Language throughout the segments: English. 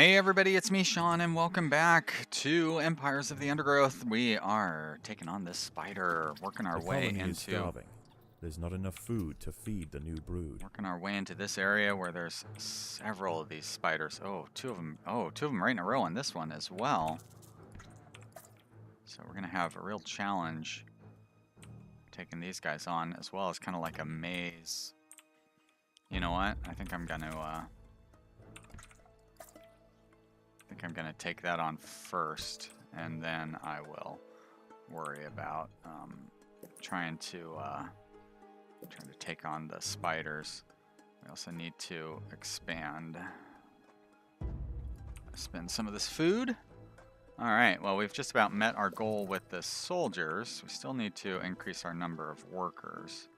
Hey everybody, it's me, Sean, and welcome back to Empires of the Undergrowth. We are taking on this spider, working our The way colony is into starving. There's not enough food to feed the new brood. this area where there's several of these spiders. Oh, two of them right in a row on this one as well. So we're gonna have a real challenge taking these guys on, as well as kind of like a maze. You know what? I think I'm gonna take that on first, and then I will worry about trying to take on the spiders. We also need to spend some of this food. All right, well, we've just about met our goal with the soldiers. We still need to increase our number of workers,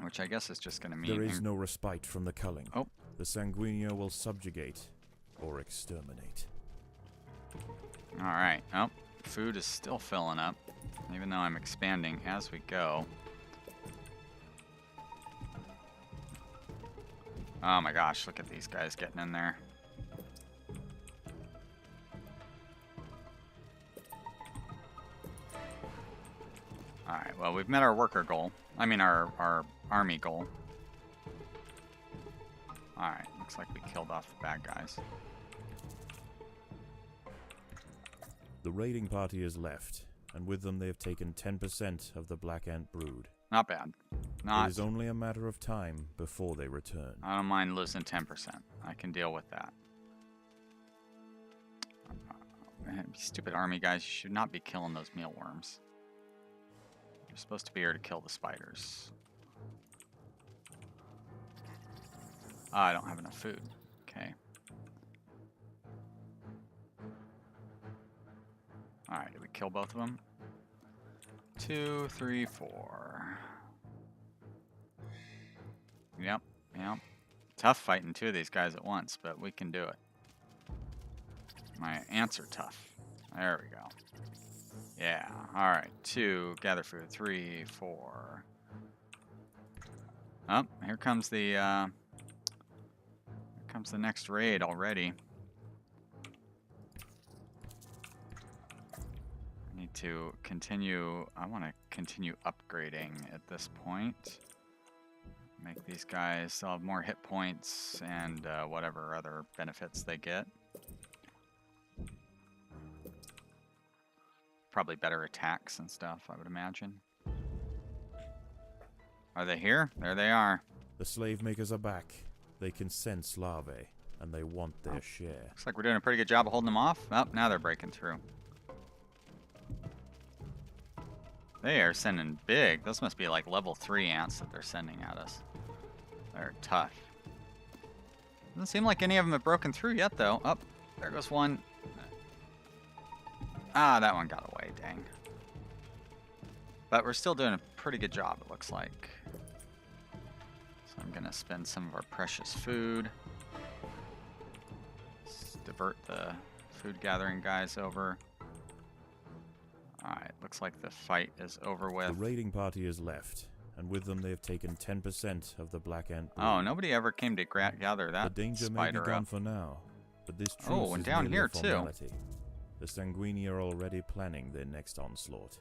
which I guess is just going to mean... There is no respite from the culling. Oh. The Sanguinea will subjugate or exterminate. All right. Oh, food is still filling up, even though I'm expanding as we go. Oh my gosh, look at these guys getting in there. Alright, well, we've met our worker goal. I mean, our army goal. Alright, looks like we killed off the bad guys. The raiding party is left, and with them they have taken 10% of the black ant brood. Not bad. It is only a matter of time before they return. I don't mind losing 10%. I can deal with that. Stupid army guys, you should not be killing those mealworms. You're supposed to be here to kill the spiders. Oh, I don't have enough food. Okay. Alright, did we kill both of them? 2, 3, 4. Yep. Tough fighting two of these guys at once, but we can do it. My ants are tough. There we go. Yeah. Alright. 2, gather food. 3, 4. Oh, here comes the next raid already. I need to continue. I want to continue upgrading at this point. Make these guys still have more hit points and whatever other benefits they get. Probably better attacks and stuff, I would imagine. Are they here? There they are. The slave makers are back. They can sense larvae, and they want their share. Looks like we're doing a pretty good job of holding them off. Oh, now they're breaking through. They are sending big. Those must be like level 3 ants that they're sending at us. They're tough. Doesn't seem like any of them have broken through yet, though. Oh, there goes one. Ah, that one got away, dang. But we're still doing a pretty good job, it looks like. So I'm gonna spend some of our precious food. Let's divert the food gathering guys over. Alright, looks like the fight is over with. The raiding party is left, and with them they have taken 10% of the black ant brood. Oh, nobody ever came to gather that The danger may be gone for now, but this truce and is down merely here a too. formality. The Sanguinea are already planning their next onslaught.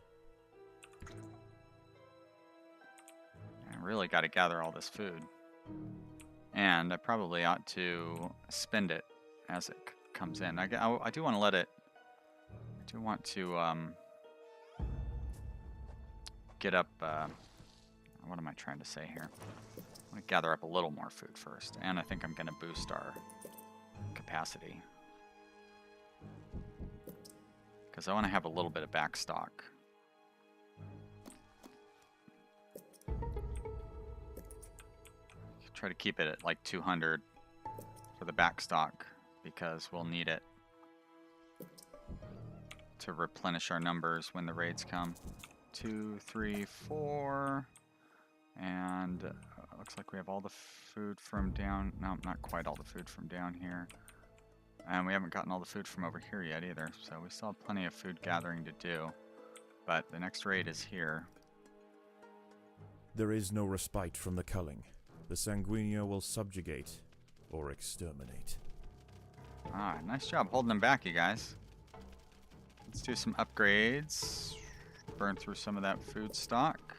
I really got to gather all this food. And I probably ought to spend it as it comes in. I do want to let it... I do want to get up... what am I trying to say here? I want to gather up a little more food first. And I think I'm going to boost our capacity. Because I want to have a little bit of back stock. Try to keep it at like 200 for the back stock, because we'll need it to replenish our numbers when the raids come. 2, 3, 4. And looks like we have all the food from down... No, not quite all the food from down here. And we haven't gotten all the food from over here yet either, so we still have plenty of food gathering to do. But the next raid is here. There is no respite from the culling. The Sanguinea will subjugate or exterminate. Alright, nice job holding them back, you guys. Let's do some upgrades. Burn through some of that food stock.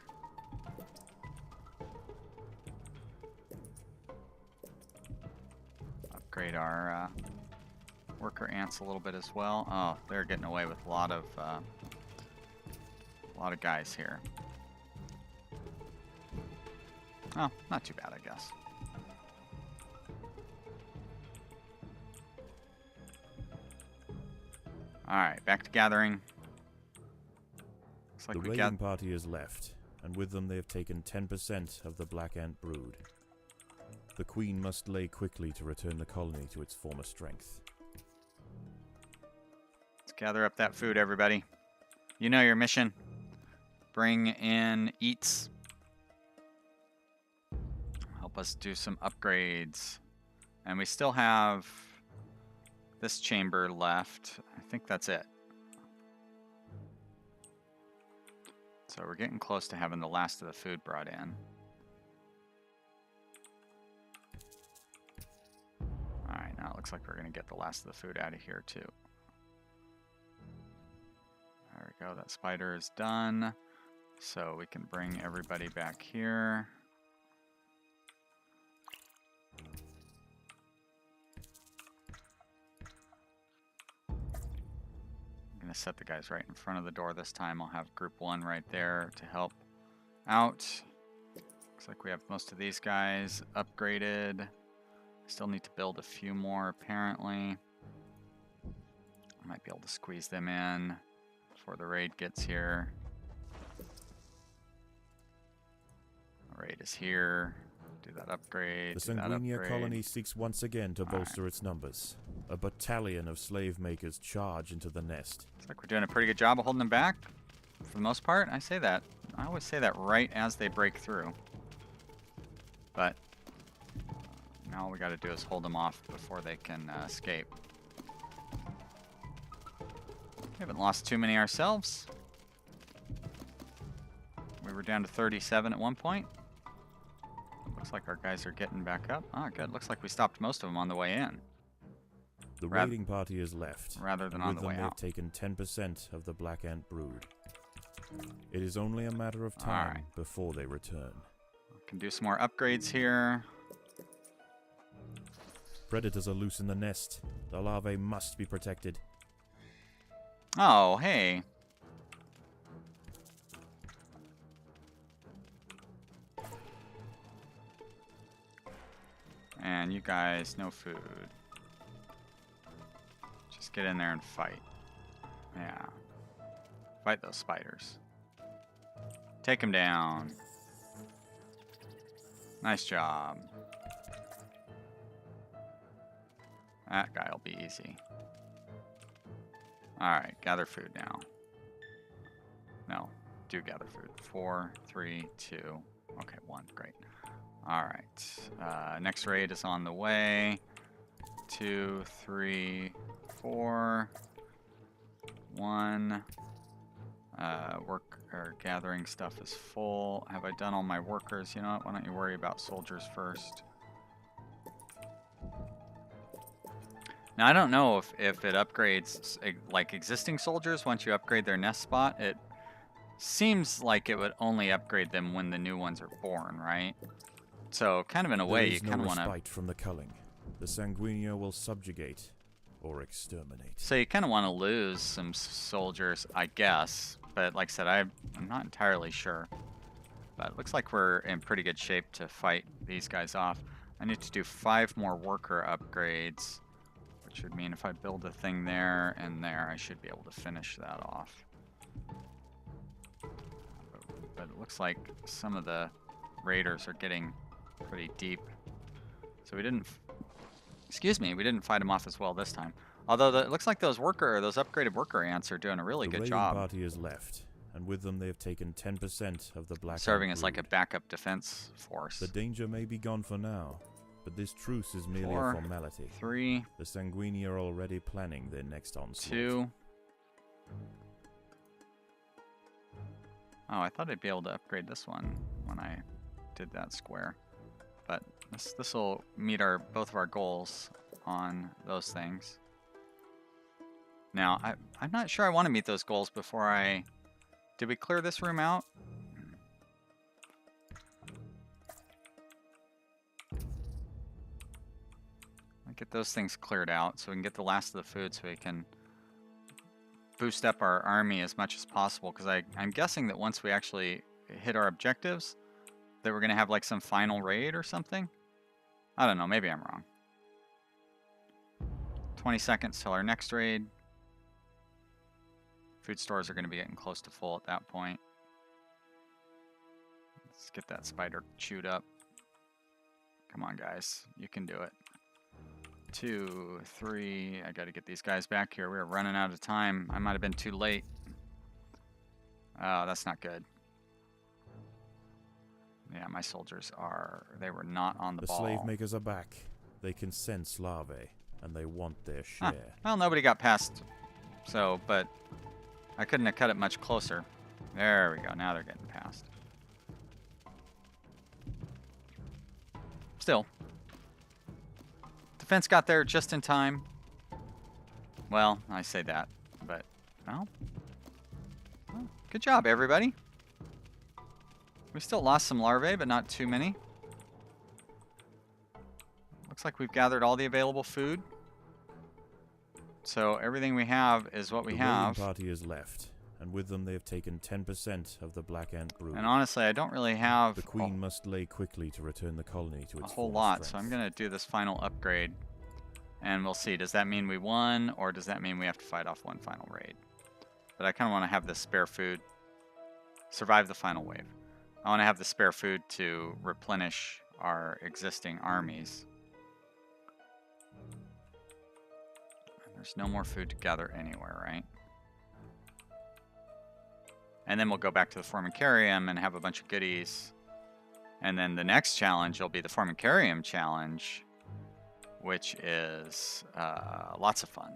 Upgrade our worker ants a little bit as well. Oh, they're getting away with a lot of guys here. Oh, not too bad, I guess. Alright, back to gathering. Looks like the raiding party has left, and with them they have taken 10% of the black ant brood. The queen must lay quickly to return the colony to its former strength. Let's gather up that food, everybody. You know your mission. Bring in eats. Help us do some upgrades. And we still have this chamber left. I think that's it. So we're getting close to having the last of the food brought in. Alright, now it looks like we're going to get the last of the food out of here too. There we go, that spider is done. So we can bring everybody back here. I'm going to set the guys right in front of the door this time. I'll have group 1 right there to help out. Looks like we have most of these guys upgraded. Still need to build a few more apparently. I might be able to squeeze them in before the raid gets here. The raid is here. Do that upgrade. The Sanguinia colony seeks once again to bolster its numbers. A battalion of slave makers charge into the nest. Looks like we're doing a pretty good job of holding them back. For the most part, I say that. I always say that right as they break through. But now all we got to do is hold them off before they can escape. We haven't lost too many ourselves. We were down to 37 at one point. Looks like our guys are getting back up. Ah, good. Looks like we stopped most of them on the way in. The raiding party is left, rather than on the way out. They've taken 10% of the black ant brood. It is only a matter of time before they return. We can do some more upgrades here. Predators are loose in the nest. The larvae must be protected. Oh, hey. And you guys, no food. Just get in there and fight. Yeah. Fight those spiders. Take them down. Nice job. That guy will be easy. Alright, gather food now. No, do gather food. 4, 3, 2. Okay, 1. Great. Alright. Next raid is on the way. 2, 3, 4. 1. Gathering stuff is full. Have I done all my workers? You know what? Why don't you worry about soldiers first? Now, I don't know if it upgrades, like, existing soldiers once you upgrade their nest spot. It seems like it would only upgrade them when the new ones are born, right? So, kind of in a way, you kind of want to... respite from the culling. The Sanguinia will subjugate or exterminate. So you kind of want to lose some soldiers, I guess. But like I said, I'm not entirely sure. But it looks like we're in pretty good shape to fight these guys off. I need to do 5 more worker upgrades. Which would mean if I build a thing there and there, I should be able to finish that off. But it looks like some of the raiders are getting pretty deep. So we didn't... Excuse me, we didn't fight them off as well this time. Although it looks like those upgraded worker ants are doing a really good job. The raiding party is left, and with them they have taken 10% of the black. Serving as like a backup defense force. The danger may be gone for now, but this truce is merely a formality. 3. The Sanguinia are already planning their next onslaught. 2. Oh, I thought I'd be able to upgrade this one when I did that square. But this will meet both of our goals on those things. Now, I'm not sure I want to meet those goals before I... Did we clear this room out? I'll get those things cleared out so we can get the last of the food so we can boost up our army as much as possible. Because I'm guessing that once we actually hit our objectives, that we're going to have like some final raid or something. I don't know. Maybe I'm wrong. 20 seconds till our next raid. Food stores are going to be getting close to full at that point. Let's get that spider chewed up. Come on, guys. You can do it. 2, 3. I got to get these guys back here. We're running out of time. I might have been too late. Oh, that's not good. Yeah, my soldiers are... They were not on the ball. The slave makers are back. They can sense larvae, and they want their share. Huh. Well, nobody got past, so, but I couldn't have cut it much closer. There we go. Now they're getting past. Still. Defense got there just in time. Well, I say that, but, well, good job, everybody. We still lost some larvae, but not too many. Looks like we've gathered all the available food. So everything we have is what we have. The party is left, and with them they have taken 10% of the black ant brood. And honestly, I don't really have the queen must lay quickly to return the colony to its a whole full lot. strength. So I'm going to do this final upgrade, and we'll see. Does that mean we won, or does that mean we have to fight off one final raid? But I kind of want to have this spare food. Survive the final wave. I want to have the spare food to replenish our existing armies. There's no more food to gather anywhere, right? And then we'll go back to the formicarium and have a bunch of goodies. And then the next challenge will be the formicarium challenge, which is lots of fun.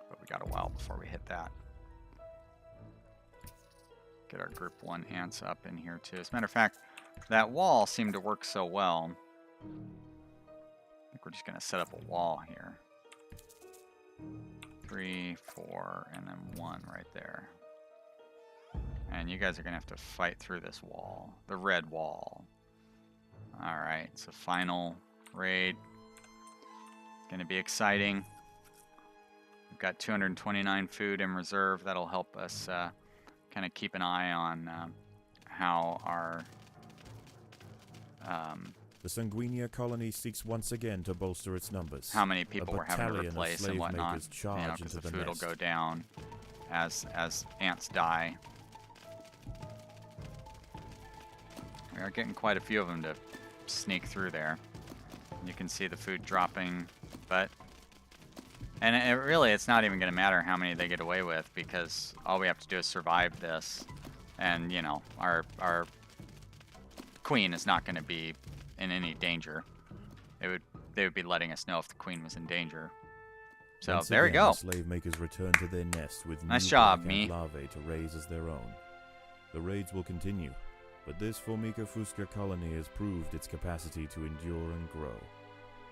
But we got a while before we hit that. Get our group 1 ants up in here too. As a matter of fact, that wall seemed to work so well. I think we're just going to set up a wall here. 3, 4, and then 1 right there. And you guys are going to have to fight through this wall. The red wall. Alright, so final raid. Going to be exciting. We've got 229 food in reserve. That'll help us kind of keep an eye on how our... the Sanguinia colony seeks once again to bolster its numbers. How many people we're having to replace and whatnot. You know, because the food will go down as ants die. We are getting quite a few of them to sneak through there. You can see the food dropping, but... And it's not even going to matter how many they get away with, because all we have to do is survive this. And, you know, our queen is not going to be in any danger. They would be letting us know if the queen was in danger. So once there we again, go. The slave makers return to their nest with Nice new job, black ant me. larvae to raise as their own. The raids will continue, but this Formica fusca colony has proved its capacity to endure and grow.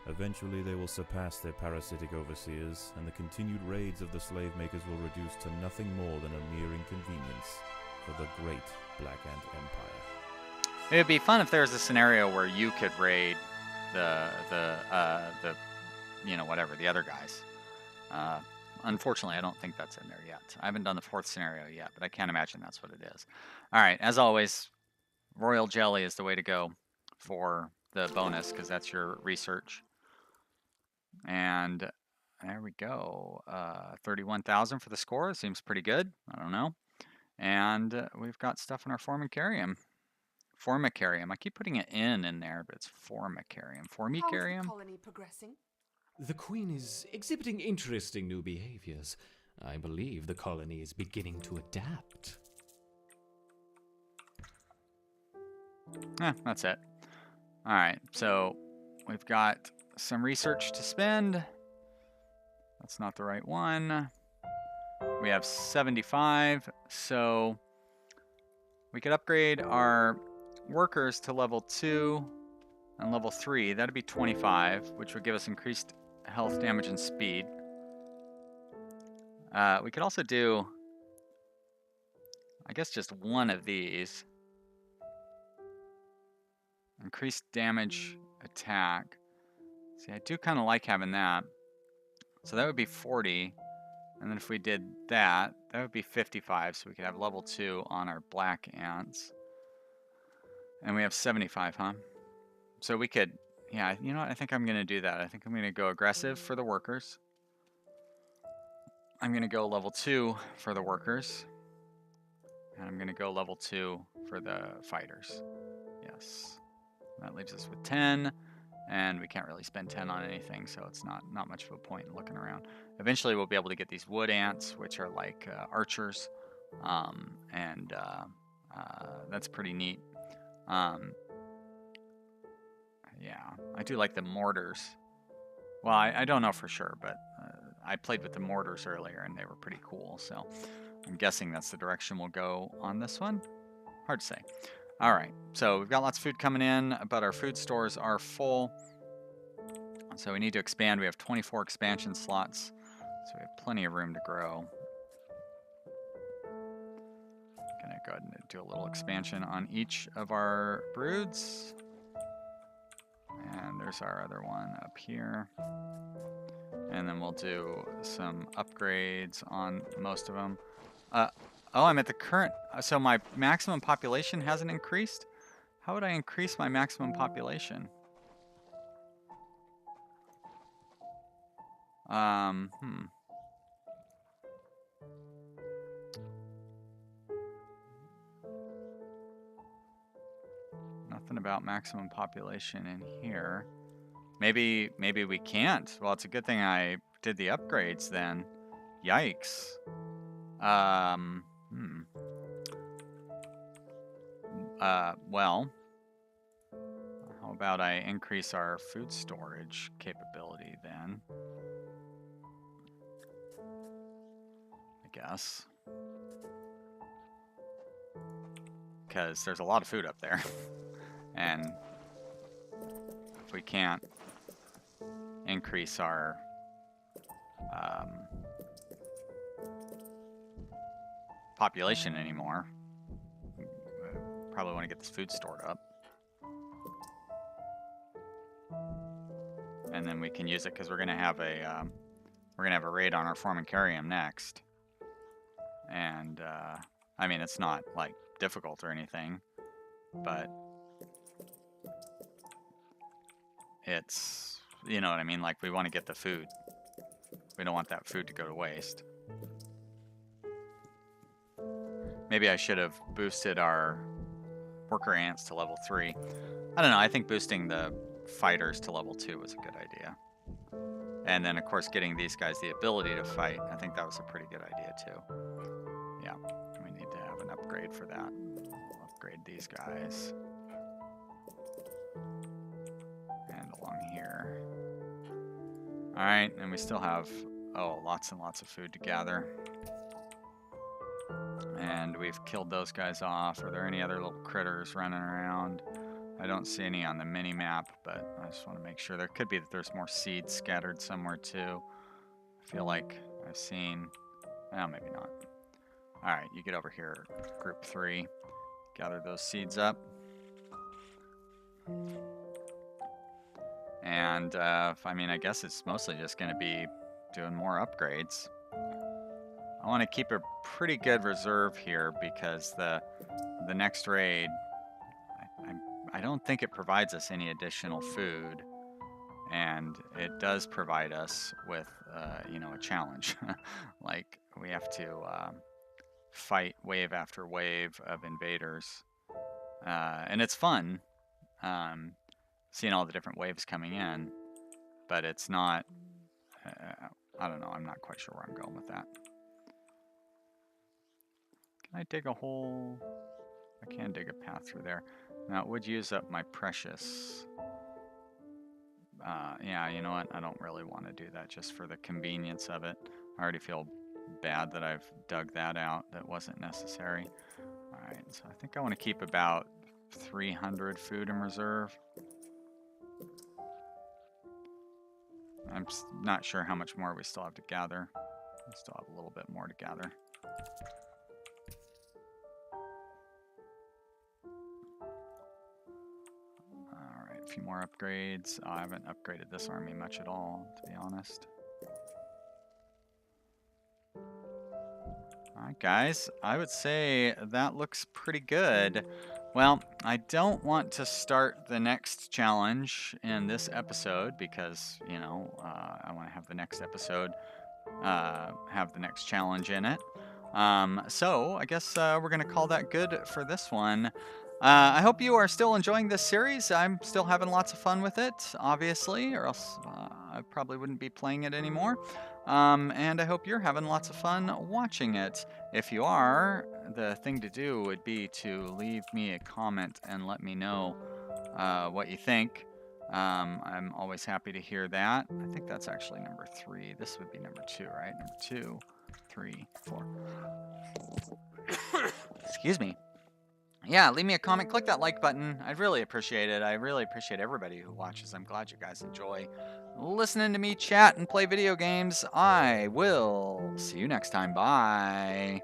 Eventually they will surpass their parasitic overseers, and the continued raids of the slave makers will reduce to nothing more than a mere inconvenience for the great Black Ant Empire. It would be fun if there was a scenario where you could raid the you know, whatever, the other guys. Unfortunately, I don't think that's in there yet. I haven't done the 4th scenario yet, but I can't imagine that's what it is. All right, as always, royal jelly is the way to go for the bonus, because that's your research. And there we go. 31,000 for the score. Seems pretty good. I don't know. And we've got stuff in our formicarium. Formicarium. I keep putting an in there, but it's formicarium. Formicarium? How is the colony progressing? The Queen is exhibiting interesting new behaviors. I believe the colony is beginning to adapt. That's it. Alright, so we've got some research to spend. That's not the right one. We have 75, so we could upgrade our workers to level 2. And level 3, that'd be 25, which would give us increased health, damage, and speed. We could also do, I guess, just one of these. Increased damage, attack. See, I do kind of like having that. So that would be 40. And then if we did that, that would be 55. So we could have level 2 on our black ants. And we have 75, huh? So we could, yeah, you know what? I think I'm going to do that. I think I'm going to go aggressive for the workers. I'm going to go level 2 for the workers. And I'm going to go level 2 for the fighters. Yes. That leaves us with 10. And we can't really spend 10 on anything, so it's not much of a point in looking around. Eventually we'll be able to get these wood ants, which are like archers. That's pretty neat. Yeah, I do like the mortars. Well, I don't know for sure, but I played with the mortars earlier and they were pretty cool. So I'm guessing that's the direction we'll go on this one. Hard to say. All right, so we've got lots of food coming in, but our food stores are full. So we need to expand. We have 24 expansion slots, so we have plenty of room to grow. Gonna go ahead and do a little expansion on each of our broods. And there's our other one up here. And then we'll do some upgrades on most of them. Oh, I'm at the current, so my maximum population hasn't increased? How would I increase my maximum population? Nothing about maximum population in here. Maybe we can't. Well, it's a good thing I did the upgrades then. Yikes. Well, how about I increase our food storage capability then? I guess. Because there's a lot of food up there. And if we can't increase our population anymore, we probably want to get this food stored up. And then we can use it because we're gonna have a raid on our formicarium next. And I mean, it's not like difficult or anything, but it's, you know what I mean? Like, we want to get the food. We don't want that food to go to waste. Maybe I should have boosted our worker ants to level 3. I don't know, I think boosting the fighters to level 2 was a good idea. And then, of course, getting these guys the ability to fight, I think that was a pretty good idea, too. Yeah, we need to have an upgrade for that. We'll upgrade these guys. And along here. Alright, and we still have, oh, lots and lots of food to gather. And we've killed those guys off. Are there any other little critters running around? I don't see any on the mini-map, but I just want to make sure. There could be that there's more seeds scattered somewhere, too. I feel like I've seen... well, maybe not. Alright, you get over here, group 3. Gather those seeds up. And, I mean, I guess it's mostly just going to be doing more upgrades. I want to keep a pretty good reserve here because the next raid, I don't think it provides us any additional food, and it does provide us with, you know, a challenge. Like, we have to fight wave after wave of invaders, and it's fun, seeing all the different waves coming in, but it's not, I don't know, I'm not quite sure where I'm going with that. Can I dig a hole? I can dig a path through there. Now, it would use up my precious. Yeah, you know what? I don't really want to do that just for the convenience of it. I already feel bad that I've dug that out. That wasn't necessary. Alright, so I think I want to keep about 300 food in reserve. I'm not sure how much more we still have to gather. We still have a little bit more to gather. Alright, a few more upgrades. I haven't upgraded this army much at all, to be honest. Alright guys, I would say that looks pretty good. Well, I don't want to start the next challenge in this episode because, you know, I want to have the next episode have the next challenge in it. So I guess we're going to call that good for this one. I hope you are still enjoying this series. I'm still having lots of fun with it, obviously, or else I probably wouldn't be playing it anymore. And I hope you're having lots of fun watching it. If you are, the thing to do would be to leave me a comment and let me know what you think. I'm always happy to hear that. I think that's actually number 3. This would be number 2, right? Number 2, 3, 4. Excuse me. Yeah, leave me a comment. Click that like button. I'd really appreciate it. I really appreciate everybody who watches. I'm glad you guys enjoy listening to me chat and play video games. I will see you next time. Bye.